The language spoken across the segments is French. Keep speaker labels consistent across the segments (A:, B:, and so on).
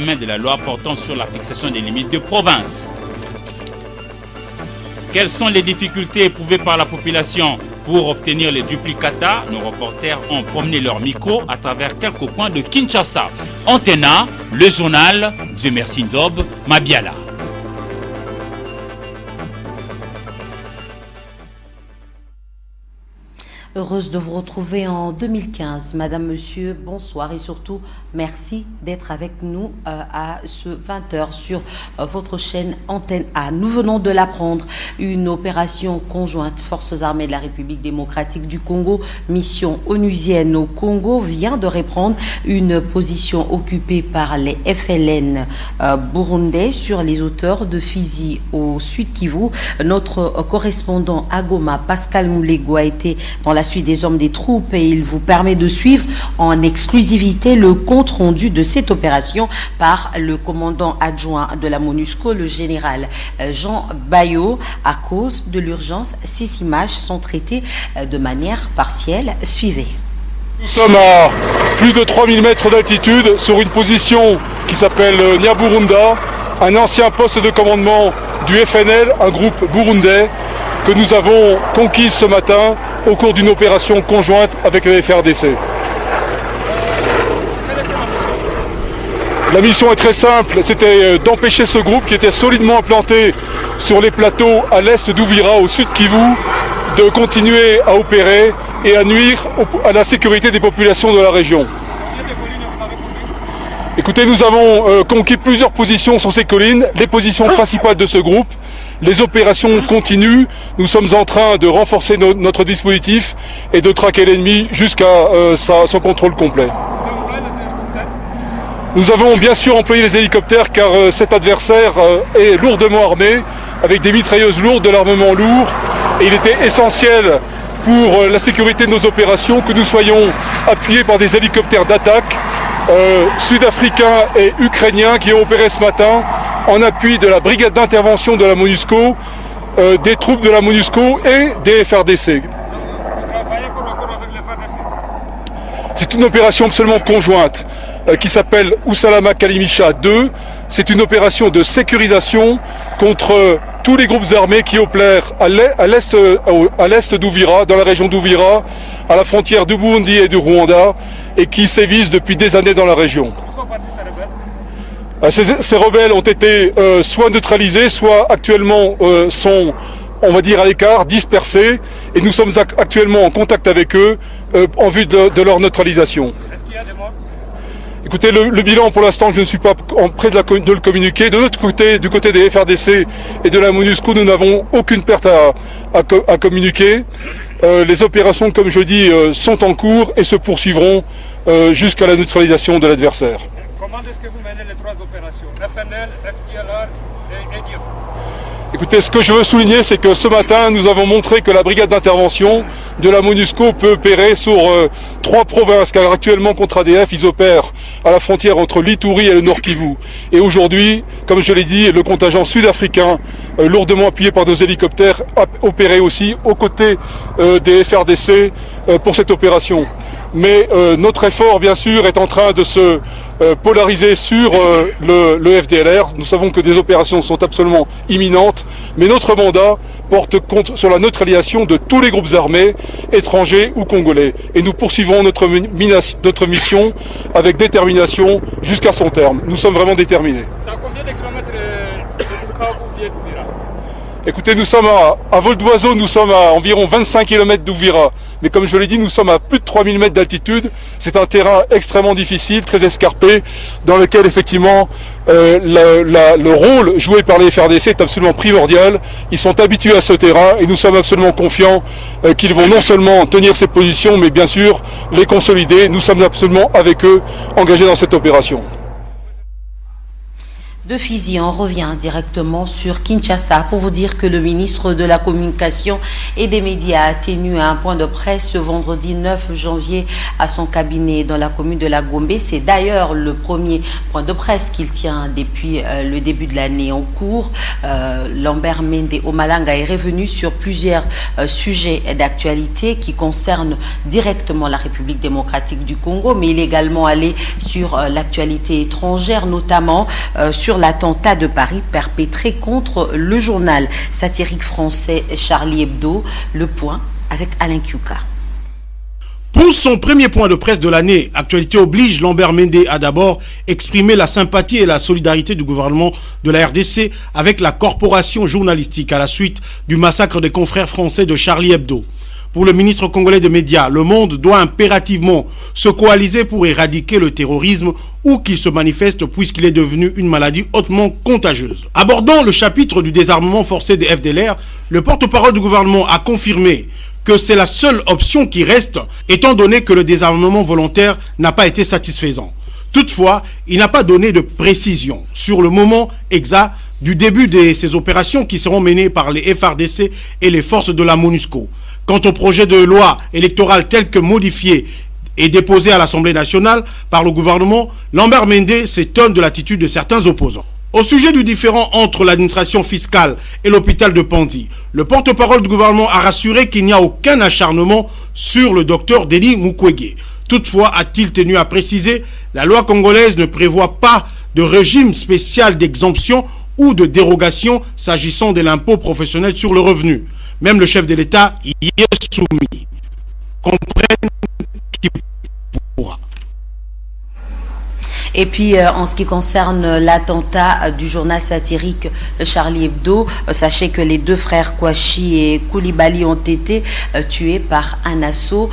A: de la loi portant sur la fixation des limites de province. Quelles sont les difficultés éprouvées par la population pour obtenir les duplicata? Nos reporters ont promené leur micro à travers quelques coins de Kinshasa. Antena, le journal, Dieu merci Nzob, Mabiala.
B: Heureuse de vous retrouver en 2015. Madame, Monsieur, bonsoir et surtout merci d'être avec nous à ce 20h sur votre chaîne Antenne A. Nous venons de l'apprendre, une opération conjointe Forces armées de la République démocratique du Congo, mission onusienne au Congo, vient de reprendre une position occupée par les FLN burundais sur les hauteurs de Fizi au Sud Kivu. Notre correspondant à Goma, Pascal Moulego, a été dans la suite des hommes des troupes et il vous permet de suivre en exclusivité le compte rendu de cette opération par le commandant adjoint de la MONUSCO, le général Jean Bayo. À cause de l'urgence, ces images sont traitées de manière partielle. Suivez.
C: Nous sommes à plus de 3000 mètres d'altitude sur une position qui s'appelle Nyaburunda, un ancien poste de commandement du FNL, un groupe burundais que nous avons conquise ce matin au cours d'une opération conjointe avec le FRDC. La mission est très simple, c'était d'empêcher ce groupe qui était solidement implanté sur les plateaux à l'est d'Ouvira, au sud Kivu, de continuer à opérer et à nuire à la sécurité des populations de la région. Écoutez, nous avons conquis plusieurs positions sur ces collines, les positions principales de ce groupe. Les opérations continuent, nous sommes en train de renforcer notre dispositif et de traquer l'ennemi jusqu'à son contrôle complet. Nous avons bien sûr employé les hélicoptères car cet adversaire est lourdement armé avec des mitrailleuses lourdes, de l'armement lourd et il était essentiel pour la sécurité de nos opérations que nous soyons appuyés par des hélicoptères d'attaque sud-africains et ukrainiens qui ont opéré ce matin en appui de la brigade d'intervention de la MONUSCO, des troupes de la MONUSCO et des FRDC. C'est une opération absolument conjointe qui s'appelle Usalama Kalimisha 2. C'est une opération de sécurisation contre tous les groupes armés qui opèrent à l'est d'Ouvira, dans la région d'Ouvira, à la frontière du Burundi et du Rwanda, et qui sévissent depuis des années dans la région. Ces rebelles ont été soit neutralisés, soit actuellement sont, on va dire, à l'écart, dispersés, et nous sommes actuellement en contact avec eux en vue de leur neutralisation. Est-ce qu'il y a des morts ? Écoutez, le bilan pour l'instant, je ne suis pas prêt de le communiquer. De l'autre côté, du côté des FRDC et de la MONUSCO, nous n'avons aucune perte à communiquer. Les opérations, comme je dis, sont en cours et se poursuivront jusqu'à la neutralisation de l'adversaire.
D: Comment est-ce que vous menez les trois opérations, FNL, FDLR et EDF?
C: Écoutez, ce que je veux souligner, c'est que ce matin, nous avons montré que la brigade d'intervention de la MONUSCO peut opérer sur 3 provinces, car actuellement, contre ADF, ils opèrent à la frontière entre l'Ituri et le Nord Kivu. Et aujourd'hui, comme je l'ai dit, le contingent sud-africain, lourdement appuyé par nos hélicoptères, a opéré aussi aux côtés des FRDC pour cette opération. Mais notre effort, bien sûr, est en train de se polariser sur le FDLR. Nous savons que des opérations sont absolument imminentes, mais notre mandat porte compte sur la neutralisation de tous les groupes armés, étrangers ou congolais. Et nous poursuivrons notre mission avec détermination jusqu'à son terme. Nous sommes vraiment déterminés.
D: C'est à combien de kilomètres de Bukavu ou d'Ouvira?
C: Écoutez, nous sommes à vol d'oiseau, nous sommes à environ 25 km d'Ouvira. Mais comme je l'ai dit, nous sommes à plus de 3000 mètres d'altitude. C'est un terrain extrêmement difficile, très escarpé, dans lequel effectivement le rôle joué par les FRDC est absolument primordial. Ils sont habitués à ce terrain et nous sommes absolument confiants qu'ils vont non seulement tenir ces positions, mais bien sûr les consolider. Nous sommes absolument avec eux engagés dans cette opération.
B: De Fizi, on revient directement sur Kinshasa pour vous dire que le ministre de la Communication et des Médias a tenu un point de presse ce vendredi 9 janvier à son cabinet dans la commune de la Gombe. C'est d'ailleurs le premier point de presse qu'il tient depuis le début de l'année en cours. Lambert Mende Omalanga est revenu sur plusieurs sujets d'actualité qui concernent directement la République démocratique du Congo, mais il est également allé sur l'actualité étrangère, notamment sur l'attentat de Paris perpétré contre le journal satirique français Charlie Hebdo. Le point avec Alain Kiouka.
E: Pour son premier point de presse de l'année, Actualité oblige, Lambert Mende a d'abord exprimé la sympathie et la solidarité du gouvernement de la RDC avec la corporation journalistique à la suite du massacre des confrères français de Charlie Hebdo. Pour le ministre congolais des médias, le monde doit impérativement se coaliser pour éradiquer le terrorisme où qu'il se manifeste puisqu'il est devenu une maladie hautement contagieuse. Abordant le chapitre du désarmement forcé des FDLR, le porte-parole du gouvernement a confirmé que c'est la seule option qui reste étant donné que le désarmement volontaire n'a pas été satisfaisant. Toutefois, il n'a pas donné de précision sur le moment exact du début de ces opérations qui seront menées par les FARDC et les forces de la MONUSCO. Quant au projet de loi électorale tel que modifié et déposé à l'Assemblée nationale par le gouvernement, Lambert Mende s'étonne de l'attitude de certains opposants. Au sujet du différend entre l'administration fiscale et l'hôpital de Panzi, le porte-parole du gouvernement a rassuré qu'il n'y a aucun acharnement sur le docteur Denis Mukwege. Toutefois, a-t-il tenu à préciser, la loi congolaise ne prévoit pas de régime spécial d'exemption ou de dérogation s'agissant de l'impôt professionnel sur le revenu. Même le chef de l'État y est soumis. Comprenne qui pourra.
B: Et puis, en ce qui concerne l'attentat du journal satirique Charlie Hebdo, sachez que les deux frères Kouachi et Koulibaly ont été tués par un assaut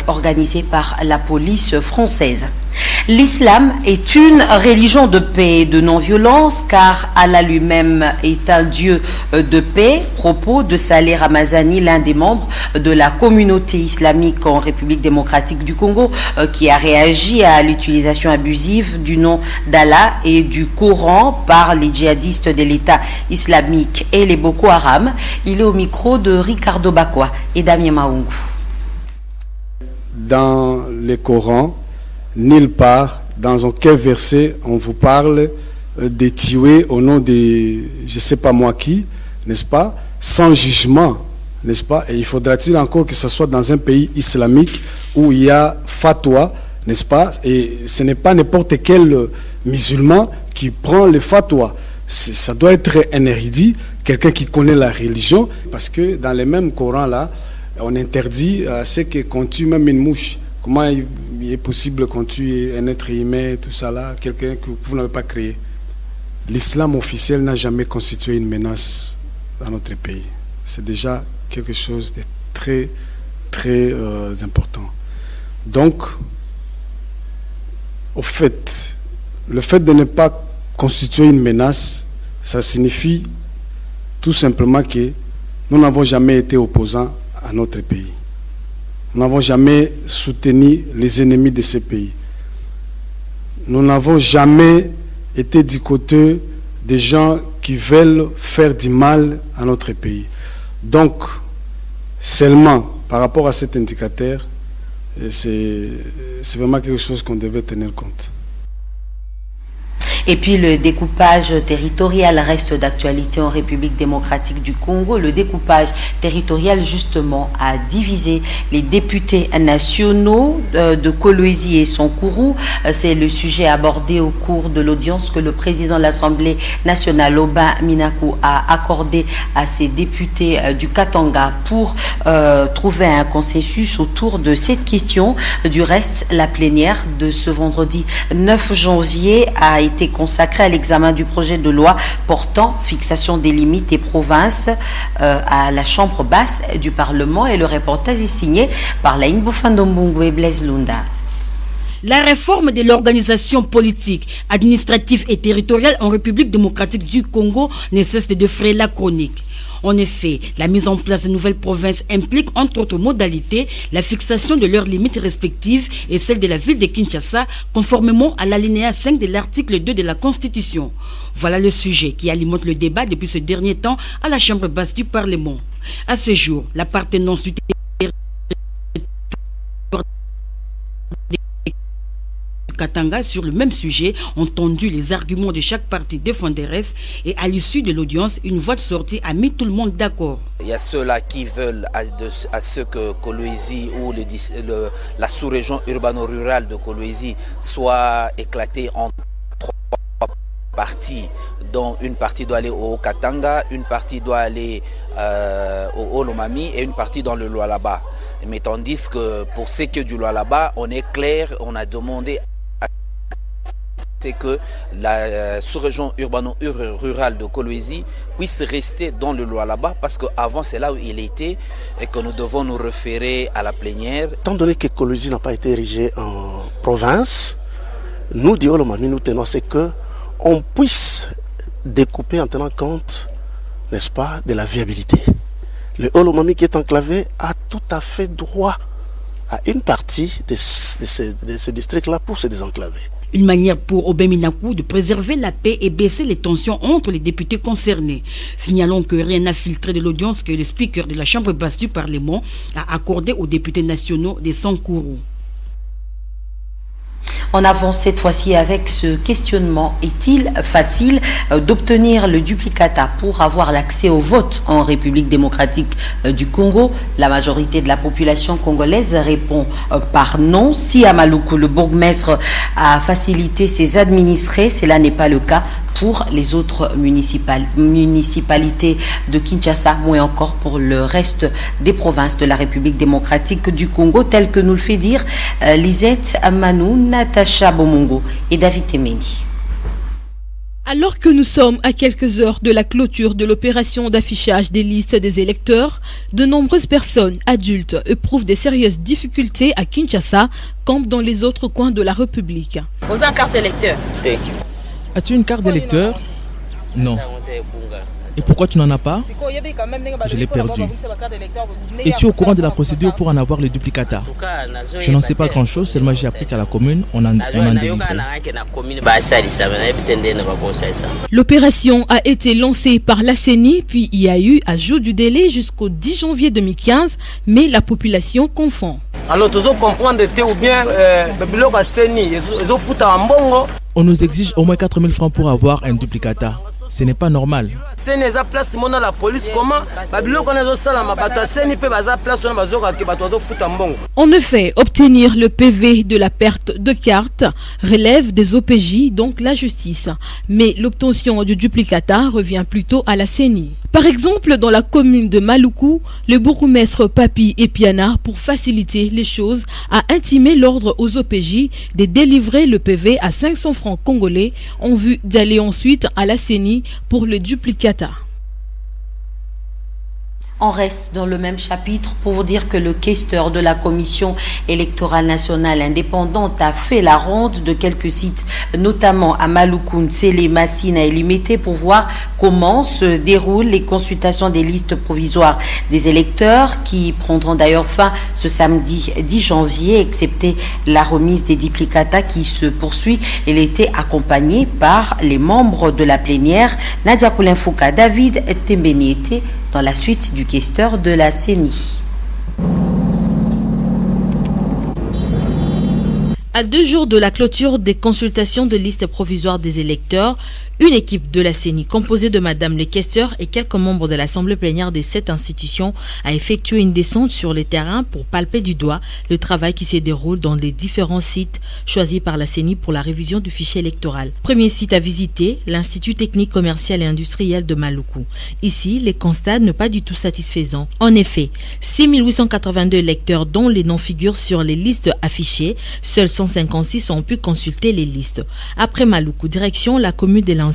B: organisé par la police française. L'islam est une religion de paix et de non-violence car Allah lui-même est un Dieu de paix. Propos de Saleh Ramazani, l'un des membres de la communauté islamique en République démocratique du Congo, qui a réagi à l'utilisation abusive du nom d'Allah et du Coran par les djihadistes de l'État islamique et les Boko Haram. Il est au micro de Ricardo Bakwa et Damien Maungu.
F: Dans le Coran, nulle part, dans aucun verset, on vous parle de tuer au nom de je ne sais pas moi qui, n'est-ce pas, sans jugement, n'est-ce pas? Et il faudra-t-il encore que ce soit dans un pays islamique où il y a fatwa, n'est-ce pas? Et ce n'est pas n'importe quel musulman qui prend le fatwa. Ça doit être un érudit, quelqu'un qui connaît la religion, parce que dans les mêmes Corans-là, on interdit à ce qu'on tue même une mouche. Comment il est possible qu'on tue un être humain, tout ça là, quelqu'un que vous n'avez pas créé? L'islam officiel n'a jamais constitué une menace dans notre pays. C'est déjà quelque chose de très, très important. Donc, au fait, le fait de ne pas constituer une menace, ça signifie tout simplement que nous n'avons jamais été opposants à notre pays. Nous n'avons jamais soutenu les ennemis de ce pays. Nous n'avons jamais été du côté des gens qui veulent faire du mal à notre pays. Donc, seulement par rapport à cet indicateur, c'est vraiment quelque chose qu'on devait tenir compte.
B: Et puis le découpage territorial reste d'actualité en République démocratique du Congo. Le découpage territorial justement a divisé les députés nationaux de Kolwezi et Sankuru. C'est le sujet abordé au cours de l'audience que le président de l'Assemblée nationale, Aubin Minakou, a accordé à ses députés du Katanga pour trouver un consensus autour de cette question. Du reste, la plénière de ce vendredi 9 janvier a été consacré à l'examen du projet de loi portant fixation des limites des provinces à la chambre basse du Parlement, et le reportage est signé par Laïn Boufandombungu et Blaise Lunda.
G: La réforme de l'organisation politique, administrative et territoriale en République démocratique du Congo ne cesse de frayer la chronique. En effet, la mise en place de nouvelles provinces implique entre autres modalités la fixation de leurs limites respectives et celle de la ville de Kinshasa conformément à l'alinéa 5 de l'article 2 de la Constitution. Voilà le sujet qui alimente le débat depuis ce dernier temps à la Chambre basse du Parlement. À ce jour, l'appartenance du Katanga sur le même sujet ont entendu les arguments de chaque partie défenderesse et à l'issue de l'audience, une voie de sortie a mis tout le monde d'accord.
H: Il y a ceux-là qui veulent à ce que Kolwezi ou la sous-région urbano-rurale de Kolwezi soit éclatée en 3 parties, dont une partie doit aller au Katanga, une partie doit aller au Olomami et une partie dans le Lualaba. Mais tandis que pour ce qui est du Lualaba, on est clair, on a demandé c'est que la sous-région urbano-rurale de Kolwezi puisse rester dans le Lualaba parce qu'avant c'est là où il était et que nous devons nous référer à la plénière.
I: Étant donné que Kolwezi n'a pas été érigé en province, nous, du Olomami, nous tenons à ce qu'on puisse découper en tenant compte, n'est-ce pas, de la viabilité. Le Olomami qui est enclavé a tout à fait droit à une partie de ce district-là pour se désenclaver.
G: Une manière pour Obéminakou de préserver la paix et baisser les tensions entre les députés concernés. Signalons que rien n'a filtré de l'audience que le speaker de la Chambre basse du Parlement a accordé aux députés nationaux des Sankourou.
B: On avance cette fois-ci avec ce questionnement. Est-il facile d'obtenir le duplicata pour avoir l'accès au vote en République démocratique du Congo? La majorité de la population congolaise répond par non. Si à Maluku, le bourgmestre a facilité ses administrés, cela n'est pas le cas pour les autres municipalités de Kinshasa, moins encore pour le reste des provinces de la République démocratique du Congo, tel que nous le fait dire Lisette Amanou, Natacha Bomongo et David Temeni.
J: Alors que nous sommes à quelques heures de la clôture de l'opération d'affichage des listes des électeurs, de nombreuses personnes adultes éprouvent des sérieuses difficultés à Kinshasa, comme dans les autres coins de la République.
K: Vous avez une carte électeur?
L: As-tu une carte d'électeur? Non. Et pourquoi tu n'en as pas? Je l'ai perdu. Es-tu au courant de la procédure pour en avoir les duplicata? Je n'en sais pas grand-chose, seulement j'ai appris qu'à la commune, on en délivre.
J: L'opération a été lancée par la CENI, puis il y a eu ajout du délai jusqu'au 10 janvier 2015, mais la population confond.
M: Alors, tu comprends ou bien la CENI, ils ont foutu en bongo.
L: On nous exige au moins 4 000 francs pour avoir un duplicata. Ce n'est pas normal.
J: En effet, obtenir le PV de la perte de carte relève des OPJ, donc la justice. Mais l'obtention du duplicata revient plutôt à la CENI. Par exemple, dans la commune de Maluku, le bourgmestre Papi Epiana, pour faciliter les choses, a intimé l'ordre aux OPJ de délivrer le PV à 500 francs congolais en vue d'aller ensuite à la CENI pour le duplicata.
B: On reste dans le même chapitre pour vous dire que le questeur de la Commission électorale nationale indépendante a fait la ronde de quelques sites, notamment à Maluku, Ntsele, Massina et Limete, pour voir comment se déroulent les consultations des listes provisoires des électeurs qui prendront d'ailleurs fin ce samedi 10 janvier, excepté la remise des duplicata qui se poursuit. Il était accompagné par les membres de la plénière. Nadia Koulinfouka, David Tembeni était dans la suite du questeur de la CENI.
N: À 2 jours de la clôture des consultations de listes provisoires des électeurs, une équipe de la CENI composée de Madame le questeur et quelques membres de l'Assemblée plénière des 7 institutions a effectué une descente sur le terrain pour palper du doigt le travail qui se déroule dans les différents sites choisis par la CENI pour la révision du fichier électoral. Premier site à visiter, l'Institut technique commercial et industriel de Maluku. Ici, les constats ne pas du tout satisfaisants. En effet, 6 882 électeurs dont les noms figurent sur les listes affichées, seuls 156 ont pu consulter les listes. Après Maluku, direction la commune de Lansele,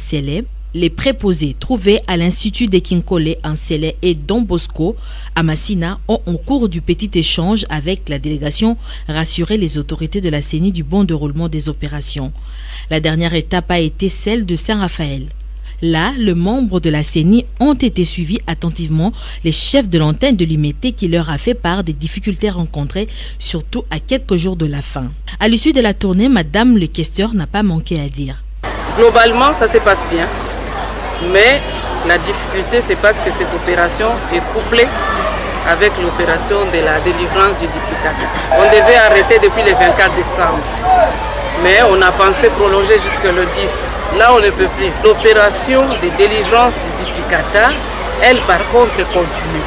N: les préposés trouvés à l'Institut des Kinkole en Sele et Don Bosco à Massina ont, au cours du petit échange avec la délégation, rassuré les autorités de la CENI du bon déroulement des opérations. La dernière étape a été celle de Saint-Raphaël. Là, les membres de la CENI ont été suivis attentivement les chefs de l'antenne de l'IMT qui leur a fait part des difficultés rencontrées, surtout à quelques jours de la fin. À l'issue de la tournée, Madame le questeur n'a pas manqué à dire.
K: Globalement, ça se passe bien, mais la difficulté, c'est parce que cette opération est couplée avec l'opération de la délivrance du duplicata. On devait arrêter depuis le 24 décembre, mais on a pensé prolonger jusqu'au 10. Là, on ne peut plus. L'opération de délivrance du duplicata, elle, par contre, continue.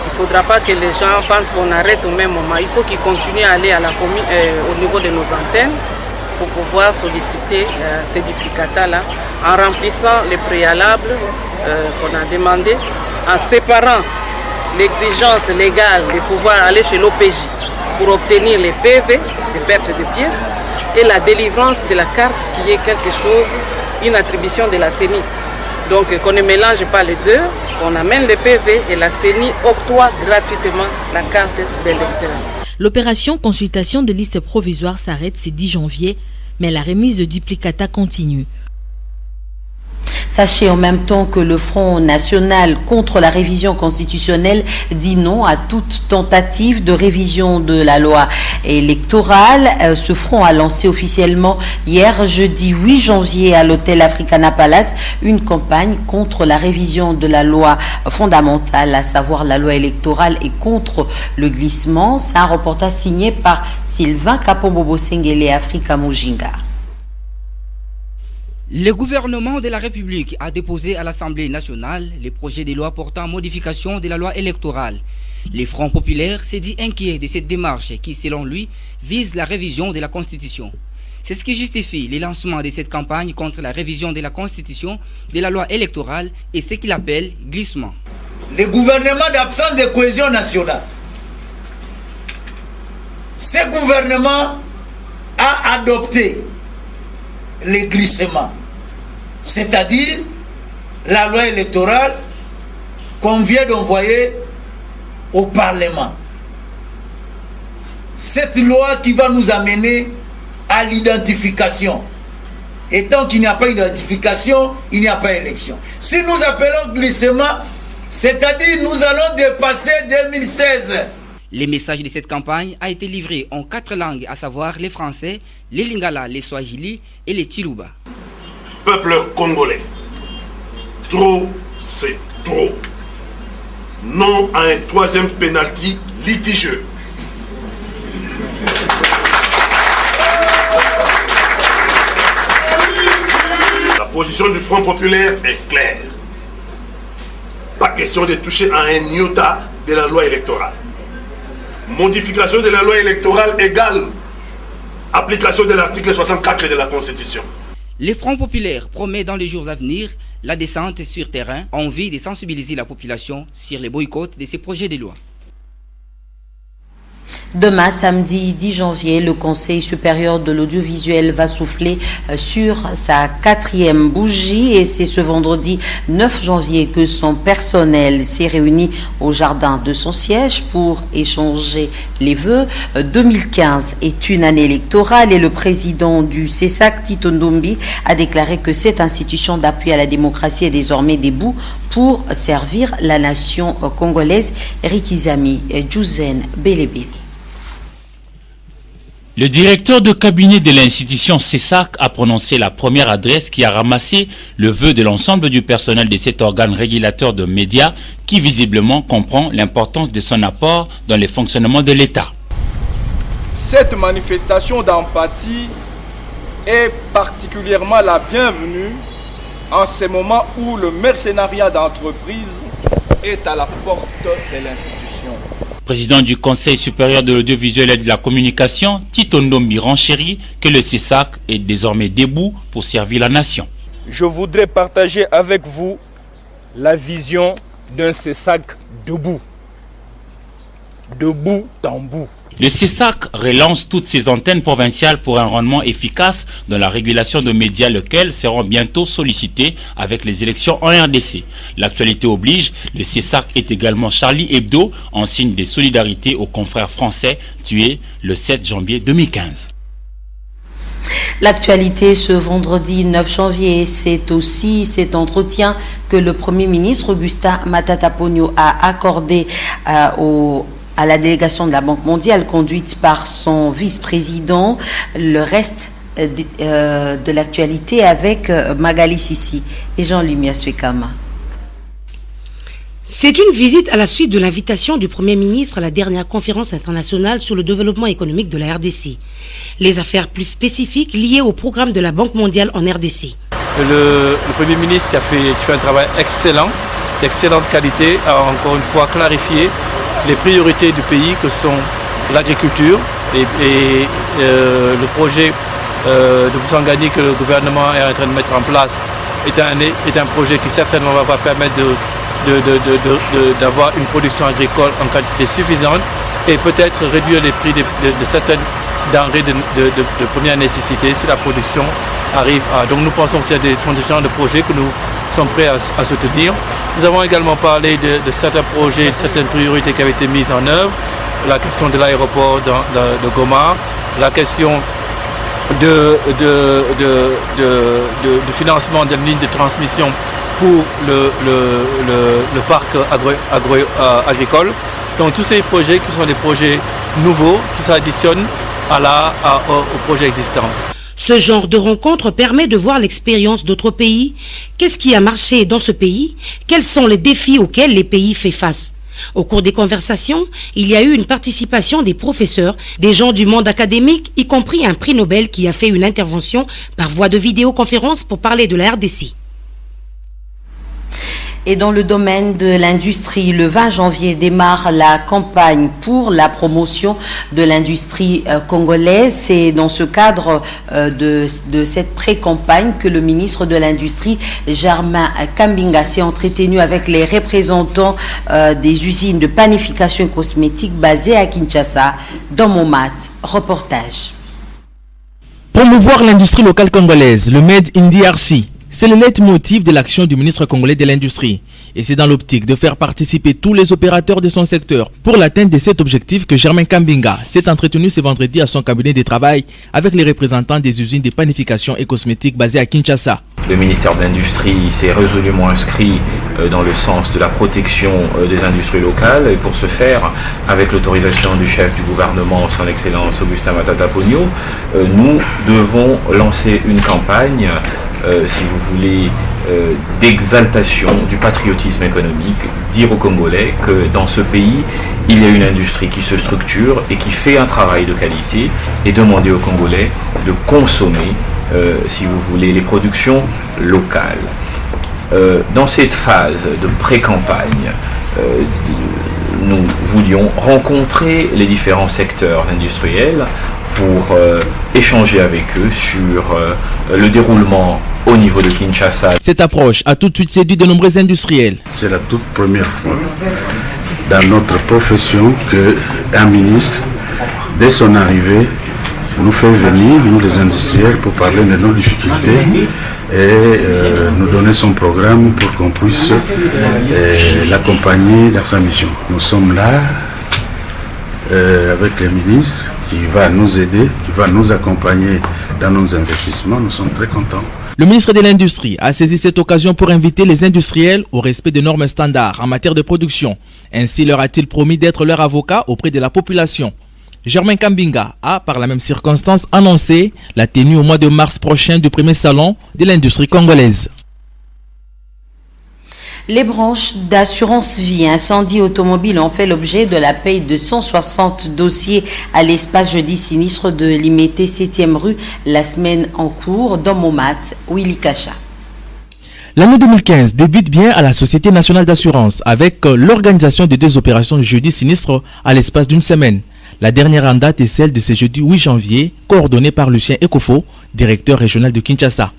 K: Il ne faudra pas que les gens pensent qu'on arrête au même moment. Il faut qu'ils continuent à aller à au niveau de nos antennes pour pouvoir solliciter ces duplicata-là en remplissant les préalables qu'on a demandé, en séparant l'exigence légale de pouvoir aller chez l'OPJ pour obtenir les PV, les pertes de pièces, et la délivrance de la carte qui est quelque chose, une attribution de la CENI. Donc qu'on ne mélange pas les deux, on amène les PV et la CENI octroie gratuitement la carte d'électeur.
N: L'opération consultation de liste provisoire s'arrête ce 10 janvier, mais la remise de duplicata continue.
B: Sachez en même temps que le Front national contre la révision constitutionnelle dit non à toute tentative de révision de la loi électorale. Ce front a lancé officiellement hier, jeudi 8 janvier, à l'hôtel Africana Palace, une campagne contre la révision de la loi fondamentale, à savoir la loi électorale, et contre le glissement. C'est un reportage signé par Sylvain Kapombo-Bosengele et Africa Mujinga.
O: Le gouvernement de la République a déposé à l'Assemblée nationale les projets de loi portant modification de la loi électorale. Le Front populaire s'est dit inquiet de cette démarche qui, selon lui, vise la révision de la Constitution. C'est ce qui justifie le lancement de cette campagne contre la révision de la Constitution, de la loi électorale et ce qu'il appelle glissement.
P: Le gouvernement d'absence de cohésion nationale. Ce gouvernement a adopté les glissements, c'est-à-dire la loi électorale qu'on vient d'envoyer au Parlement. Cette loi qui va nous amener à l'identification. Et tant qu'il n'y a pas d'identification, il n'y a pas d'élection. Si nous appelons glissement, c'est-à-dire nous allons dépasser 2016.
O: Le message de cette campagne a été livré en 4 langues, à savoir les Français, les Lingala, les Swahili et les Chiluba.
Q: Peuple congolais, trop c'est trop. Non à un troisième pénalty litigieux. La position du Front populaire est claire. Pas question de toucher à un iota de la loi électorale. Modification de la loi électorale égale application de l'article 64 de la Constitution.
O: Le Front populaire promet dans les jours à venir la descente sur terrain en vue de sensibiliser la population sur les boycotts de ces projets de loi.
B: Demain, samedi 10 janvier, le Conseil supérieur de l'audiovisuel va souffler sur sa 4e bougie, et c'est ce vendredi 9 janvier que son personnel s'est réuni au jardin de son siège pour échanger les vœux. 2015 est une année électorale et le président du CESAC, Tito Ndombi, a déclaré que cette institution d'appui à la démocratie est désormais debout pour servir la nation congolaise. Rikizami Djouzen Belebele.
A: Le directeur de cabinet de l'institution CESAC a prononcé la première adresse qui a ramassé le vœu de l'ensemble du personnel de cet organe régulateur de médias qui visiblement comprend l'importance de son apport dans le fonctionnement de l'État.
R: Cette manifestation d'empathie est particulièrement la bienvenue en ce moment où le mercenariat d'entreprise est à la porte de l'institution.
A: Président du Conseil supérieur de l'audiovisuel et de la communication, Tito Ndombi renchérit que le CESAC est désormais debout pour servir la nation.
D: Je voudrais partager avec vous la vision d'un CESAC debout. Debout en bout.
A: Le CESAC relance toutes ses antennes provinciales pour un rendement efficace dans la régulation de médias, lesquels seront bientôt sollicités avec les élections en RDC. L'actualité oblige, le CESAC est également Charlie Hebdo en signe de solidarité aux confrères français tués le 7 janvier 2015.
B: L'actualité ce vendredi 9 janvier, c'est aussi cet entretien que le Premier ministre Augustin Matata Ponyo a accordé à la délégation de la Banque mondiale conduite par son vice-président. Le reste de l'actualité avec Magali Sissi et Jean-Louis Suekama.
S: C'est une visite à la suite de l'invitation du Premier ministre à la dernière conférence internationale sur le développement économique de la RDC. Les affaires plus spécifiques liées au programme de la Banque mondiale en RDC.
T: Le Premier ministre qui fait un travail excellent, d'excellente qualité, a encore une fois clarifié les priorités du pays que sont l'agriculture et le projet de Boussangani que le gouvernement est en train de mettre en place est un projet qui certainement va permettre d'avoir une production agricole en quantité suffisante et peut-être réduire les prix de certaines denrées de première nécessité si la production arrive à... Donc nous pensons que c'est des genre de projets que nous sommes prêts à soutenir. Nous avons également parlé de certains projets, de certaines priorités qui avaient été mises en œuvre, la question de l'aéroport de Goma, la question de financement d'une ligne de transmission pour le parc agricole. Donc tous ces projets qui sont des projets nouveaux qui s'additionnent aux projets existants.
S: Ce genre de rencontre permet de voir l'expérience d'autres pays. Qu'est-ce qui a marché dans ce pays? Quels sont les défis auxquels les pays font face? Au cours des conversations, il y a eu une participation des professeurs, des gens du monde académique, y compris un prix Nobel qui a fait une intervention par voie de vidéoconférence pour parler de la RDC.
B: Et dans le domaine de l'industrie, le 20 janvier démarre la campagne pour la promotion de l'industrie congolaise. C'est dans ce cadre de cette pré-campagne que le ministre de l'Industrie, Germain Kambinga, s'est entretenu avec les représentants des usines de panification cosmétique basées à Kinshasa. Dans Momat, reportage.
L: Promouvoir l'industrie locale congolaise, le Made in DRC. C'est le leitmotiv de l'action du ministre congolais de l'Industrie. Et c'est dans l'optique de faire participer tous les opérateurs de son secteur pour l'atteinte de cet objectif que Germain Kambinga s'est entretenu ce vendredi à son cabinet de travail avec les représentants des usines de panification et cosmétiques basées à Kinshasa.
U: Le ministère de l'Industrie s'est résolument inscrit dans le sens de la protection des industries locales et pour ce faire, avec l'autorisation du chef du gouvernement, son Excellence Augustin Matata Ponyo, nous devons lancer une campagne si vous voulez, d'exaltation du patriotisme économique, dire aux Congolais que dans ce pays, il y a une industrie qui se structure et qui fait un travail de qualité et demander aux Congolais de consommer, si vous voulez, les productions locales. Dans cette phase de pré-campagne, nous voulions rencontrer les différents secteurs industriels pour échanger avec eux sur le déroulement au niveau de Kinshasa.
L: Cette approche a tout de suite séduit de nombreux industriels.
V: C'est la toute première fois dans notre profession qu'un ministre, dès son arrivée, nous fait venir, nous les industriels, pour parler de nos difficultés et nous donner son programme pour qu'on puisse l'accompagner dans sa mission. Nous sommes là avec le ministre qui va nous aider, qui va nous accompagner dans nos investissements. Nous sommes très contents.
L: Le ministre de l'Industrie a saisi cette occasion pour inviter les industriels au respect des normes standards en matière de production. Ainsi leur a-t-il promis d'être leur avocat auprès de la population. Germain Kambinga a, par la même circonstance, annoncé la tenue au mois de mars prochain du premier salon de l'industrie congolaise.
B: Les branches d'assurance vie incendie automobile ont fait l'objet de la paye de 160 dossiers à l'espace jeudi sinistre de Limité 7e rue la semaine en cours dans Momat, Willy Kacha.
L: L'année 2015 débute bien à la Société nationale d'assurance avec l'organisation de 2 opérations de jeudi sinistre à l'espace d'une semaine. La dernière en date est celle de ce jeudi 8 janvier, coordonnée par Lucien Ekofo, directeur régional de Kinshasa.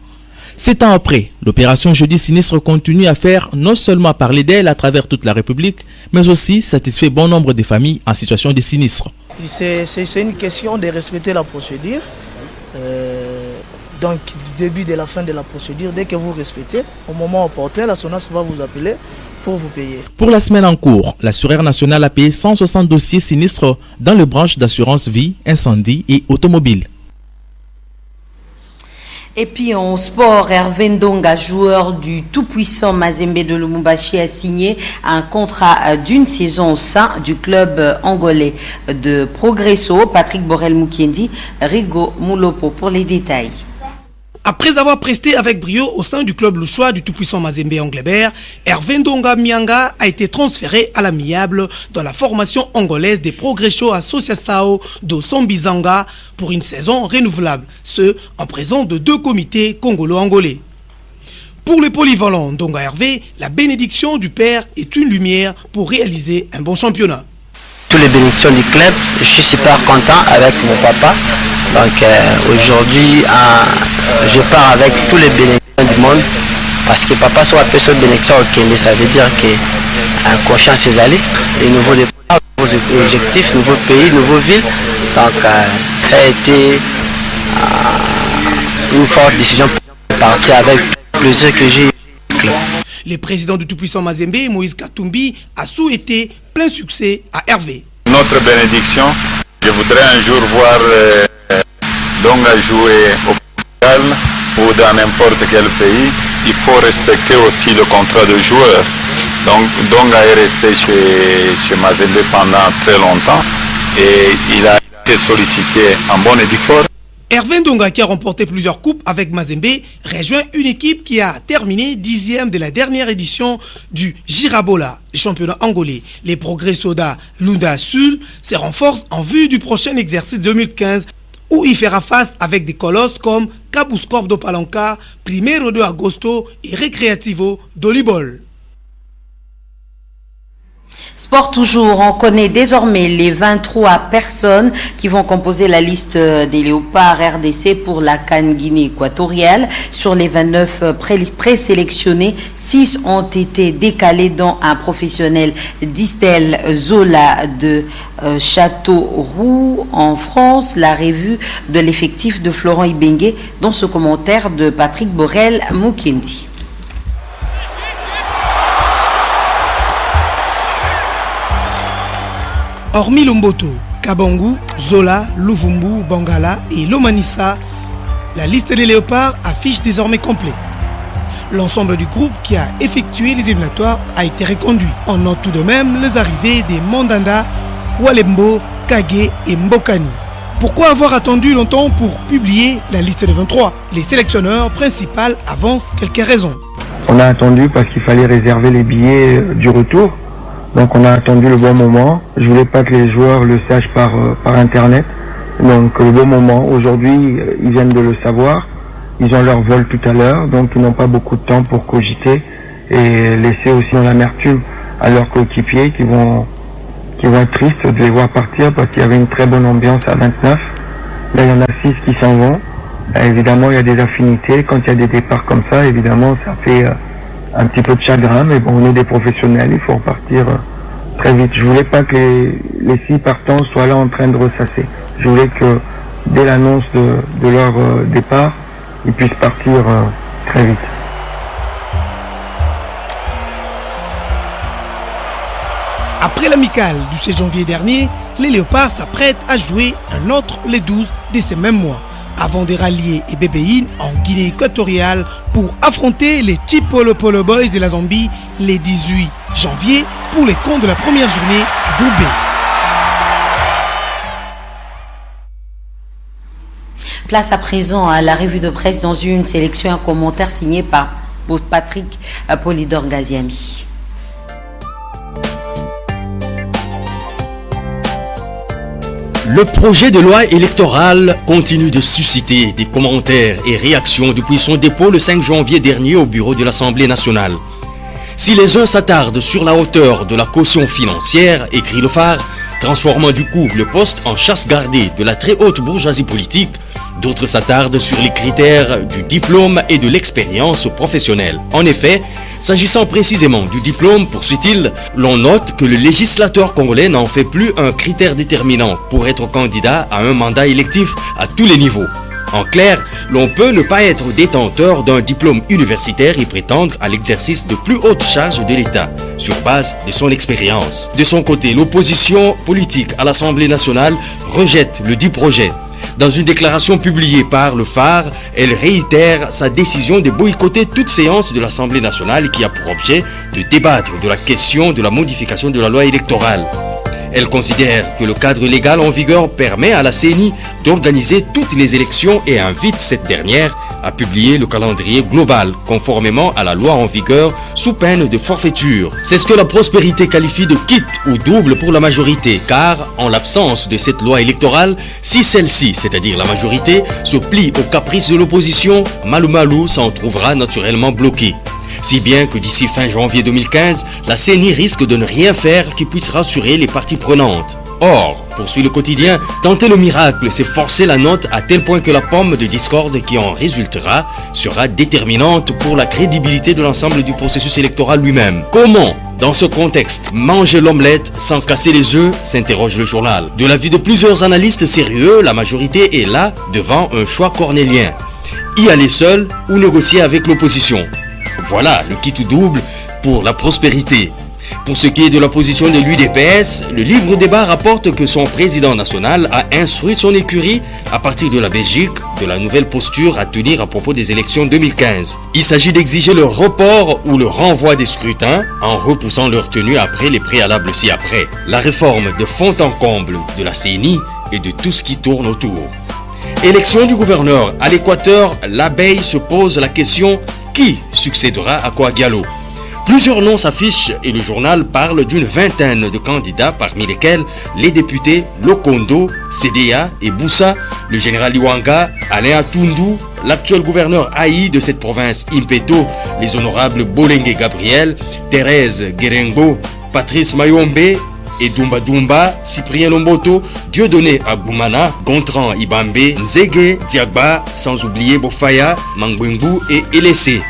L: 7 ans après, l'opération Jeudi Sinistre continue à faire non seulement parler d'elle à travers toute la République, mais aussi satisfait bon nombre de familles en situation de sinistre.
W: C'est une question de respecter la procédure. Donc, du début de la fin de la procédure, dès que vous respectez, au moment opportun, la SONAS va vous appeler pour vous payer.
L: Pour la semaine en cours, l'assureur national a payé 160 dossiers sinistres dans les branches d'assurance vie, incendie et automobile.
B: Et puis en sport, Hervé Ndonga, joueur du tout-puissant Mazembe de Lubumbashi, a signé un contrat d'une saison au sein du club angolais de Progresso. Patrick Borel-Mukiendi, Rigo Moulopo pour les détails.
C: Après avoir presté avec brio au sein du club louchois du tout-puissant Mazembe Anglebert, Hervé Ndonga Mianga a été transféré à l'amiable dans la formation angolaise des Progresso Associação do Sombizanga pour une saison renouvelable, ce en présence de 2 comités congolo-angolais. Pour le polyvalent Ndonga Hervé, la bénédiction du père est une lumière pour réaliser un bon championnat.
E: Toutes les bénédictions du club, je suis super content avec mon papa. Donc aujourd'hui, je pars avec tous les bénédictions du monde parce que papa soit un peu sur bénédiction au Kenya, ça veut dire que confiance est allée, les nouveaux départs, nouveaux objectifs, nouveaux pays, nouveaux villes. Donc ça a été une forte décision pour partir avec le plaisir que j'ai eu au club.
C: Le président du tout-puissant Mazembe, Moïse Katumbi, a souhaité plein succès à Hervé.
V: Notre bénédiction, je voudrais un jour voir Ndonga jouer au Portugal ou dans n'importe quel pays. Il faut respecter aussi le contrat de joueur. Donc Ndonga est resté chez Mazembe pendant très longtemps et il a été sollicité en bonne et due forme.
C: Hervé Ndonga, qui a remporté plusieurs coupes avec Mazembe, rejoint une équipe qui a terminé 10e de la dernière édition du Girabola, le championnat angolais. Les Progresso da Lunda Sul se renforcent en vue du prochain exercice 2015 où il fera face avec des colosses comme Cabuscorp do Palanca, Primeiro de Agosto et Recreativo d'Olibol.
B: Sport toujours, on connaît désormais les 23 personnes qui vont composer la liste des léopards RDC pour la CAN Guinée équatoriale. Sur les 29 présélectionnés, 6 ont été décalés, dont un professionnel d'Istel Zola de Châteauroux en France. La revue de l'effectif de Florent Ibengue dans ce commentaire de Patrick Borel-Mukiendi.
C: Hormis Lomboto, Kabangu, Zola, Luvumbu, Bangala et Lomanissa, la liste des léopards affiche désormais complet. L'ensemble du groupe qui a effectué les éliminatoires a été reconduit. On note tout de même les arrivées des Mandanda, Walembo, Kage et Mbokani. Pourquoi avoir attendu longtemps pour publier la liste des 23? Les sélectionneurs principaux avancent quelques raisons.
F: On a attendu parce qu'il fallait réserver les billets du retour. Donc on a attendu le bon moment. Je voulais pas que les joueurs le sachent par internet. Donc le bon moment. Aujourd'hui, ils viennent de le savoir. Ils ont leur vol tout à l'heure. Donc ils n'ont pas beaucoup de temps pour cogiter et laisser aussi en amertume à leurs coéquipiers qui vont être tristes de les voir partir parce qu'il y avait une très bonne ambiance à 29. Là il y en a 6 qui s'en vont. Évidemment il y a des affinités. Quand il y a des départs comme ça, évidemment ça fait un petit peu de chagrin, mais bon, on est des professionnels, il faut repartir très vite. Je voulais pas que les 6 partants soient là en train de ressasser. Je voulais que dès l'annonce de leur départ, ils puissent partir très vite.
C: Après l'amicale du 7 janvier dernier, les Léopards s'apprêtent à jouer un autre les 12 de ces mêmes mois, avant de rallier et Bébéine en Guinée équatoriale pour affronter les Chipolo Polo Boys de la Zambie les 18 janvier pour les comptes de la première journée du groupe B.
B: Place à présent à la revue de presse dans une sélection, un commentaire signé par Patrick Polydor Gaziami.
X: Le projet de loi électorale continue de susciter des commentaires et réactions depuis son dépôt le 5 janvier dernier au bureau de l'Assemblée nationale. Si les uns s'attardent sur la hauteur de la caution financière, écrit le Phare, transformant du coup le poste en chasse gardée de la très haute bourgeoisie politique, d'autres s'attardent sur les critères du diplôme et de l'expérience professionnelle. En effet, s'agissant précisément du diplôme, poursuit-il, l'on note que le législateur congolais n'en fait plus un critère déterminant pour être candidat à un mandat électif à tous les niveaux. En clair, l'on peut ne pas être détenteur d'un diplôme universitaire et prétendre à l'exercice de plus hautes charges de l'État, sur base de son expérience. De son côté, l'opposition politique à l'Assemblée nationale rejette le dit projet. Dans une déclaration publiée par le Phare, elle réitère sa décision de boycotter toute séance de l'Assemblée nationale qui a pour objet de débattre de la question de la modification de la loi électorale. Elle considère que le cadre légal en vigueur permet à la CENI d'organiser toutes les élections et invite cette dernière à publier le calendrier global conformément à la loi en vigueur sous peine de forfaiture. C'est ce que la Prospérité qualifie de kit ou double pour la majorité, car en l'absence de cette loi électorale, si celle-ci, c'est-à-dire la majorité, se plie aux caprices de l'opposition, Malou Malou s'en trouvera naturellement bloqué. Si bien que d'ici fin janvier 2015, la CENI risque de ne rien faire qui puisse rassurer les parties prenantes. Or, poursuit le quotidien, tenter le miracle, c'est forcer la note à tel point que la pomme de discorde qui en résultera sera déterminante pour la crédibilité de l'ensemble du processus électoral lui-même. Comment, dans ce contexte, manger l'omelette sans casser les œufs, s'interroge le journal. De l'avis de plusieurs analystes sérieux, la majorité est là devant un choix cornélien. Y aller seul ou négocier avec l'opposition. Voilà le kit double pour la Prospérité. Pour ce qui est de la position de l'UDPS, le livre débat rapporte que son président national a instruit son écurie, à partir de la Belgique, de la nouvelle posture à tenir à propos des élections 2015. Il s'agit d'exiger le report ou le renvoi des scrutins en repoussant leur tenue après les préalables ci-après. La réforme de fond en comble de la CENI et de tout ce qui tourne autour. Élection du gouverneur. À l'Équateur, l'abeille se pose la question: qui succédera à Coagialo? Plusieurs noms s'affichent et le journal parle d'une vingtaine de candidats, parmi lesquels les députés Lokondo, CDA et Boussa, le général Iwanga, Alain Atundu, l'actuel gouverneur Haï de cette province Impeto, les honorables Bolengue Gabriel, Thérèse Guérengo, Patrice Mayombe et Dumba Dumba, Cyprien Lomboto, Dieudonné Agboumana, Gontran Ibambe, Nzege, Diagba, sans oublier Bofaya, Mangbengu et Elessé.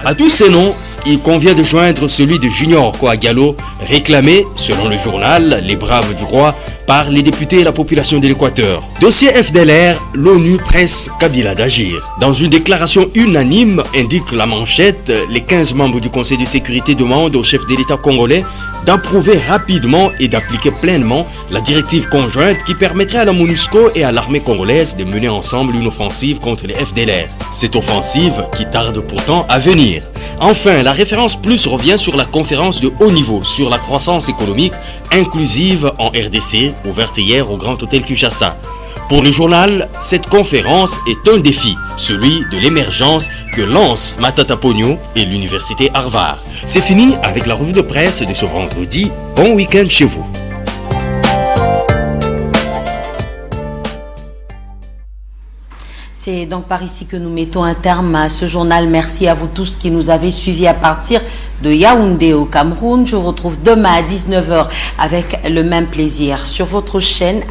X: À tous ces noms, il convient de joindre celui de Junior Coagialo, réclamé, selon le journal Les Braves du Roi, par les députés et la population de l'Équateur. Dossier FDLR, l'ONU presse Kabila d'agir. Dans une déclaration unanime, indique la manchette, les 15 membres du Conseil de sécurité demandent au chef de l'État congolais d'approuver rapidement et d'appliquer pleinement la directive conjointe qui permettrait à la MONUSCO et à l'armée congolaise de mener ensemble une offensive contre les FDLR. Cette offensive qui tarde pourtant à venir. Enfin, la référence plus revient sur la conférence de haut niveau sur la croissance économique inclusive en RDC, ouverte hier au Grand Hôtel Kinshasa. Pour le journal, cette conférence est un défi, celui de l'émergence que lance Matata Ponyo et l'université Harvard. C'est fini avec la revue de presse de ce vendredi. Bon week-end chez vous.
B: C'est donc par ici que nous mettons un terme à ce journal. Merci à vous tous qui nous avez suivis à partir de Yaoundé au Cameroun. Je vous retrouve demain à 19h avec le même plaisir sur votre chaîne.